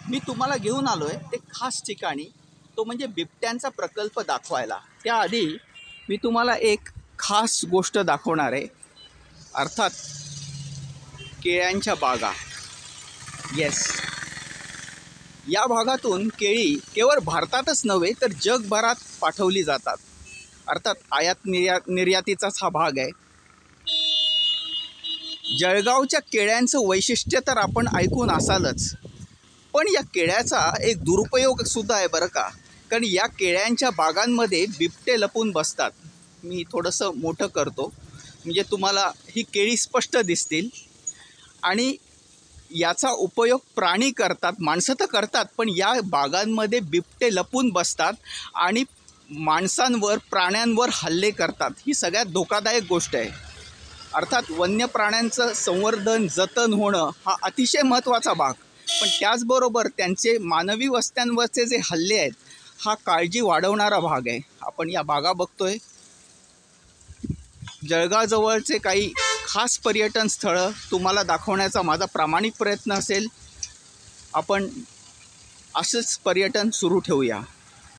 मी तुम्हाला घेऊन आलो आहे ते खास ठिकाणी, तो म्हणजे बिबट्यांचा प्रकल्प दाखवायला। त्याआधी मी तुम्हाला एक खास गोष्ट दाखवणार आहे, अर्थात केळ्यांच्या बागा। येस, या भागातून केळी केवळ भारतातच नव्हे तर जगभरात पाठवली जातात। अर्थात आयात निर्यातीचाच हा भाग आहे। जळगावच्या केळ्यांचं वैशिष्ट्य तर आपण ऐकून असालच, पण या केळ्याचा एक दुरुपयोग सुद्धा आहे बरं का। कारण या केळ्यांच्या बागांमध्ये बिबटे लपून बसतात। मी थोडंसं मोठं करतो म्हणजे तुम्हाला ही केळी स्पष्ट दिसतील। आणि याचा उपयोग प्राणी करतात, माणसं तर करतात, पण या बागांमध्ये बिबटे लपून बसतात आणि माणसांवर प्राण्यांवर हल्ले करतात। ही सगळ्यात धोकादायक गोष्ट आहे। अर्थात वन्य प्राण्यांचं संवर्धन जतन होणं हा अतिशय महत्त्वाचा भाग, पण त्याचबरोबर त्यांचे मानवी वस्त्यांवरचे जे हल्ले आहेत हा काळजी वाढवणारा भाग आहे। आपण या बागा बघतोय। जळगावजवळचे काही खास पर्यटन स्थळं तुम्हाला दाखवण्याचा माझा प्रामाणिक प्रयत्न असेल। आपण असंच पर्यटन सुरू ठेवूया।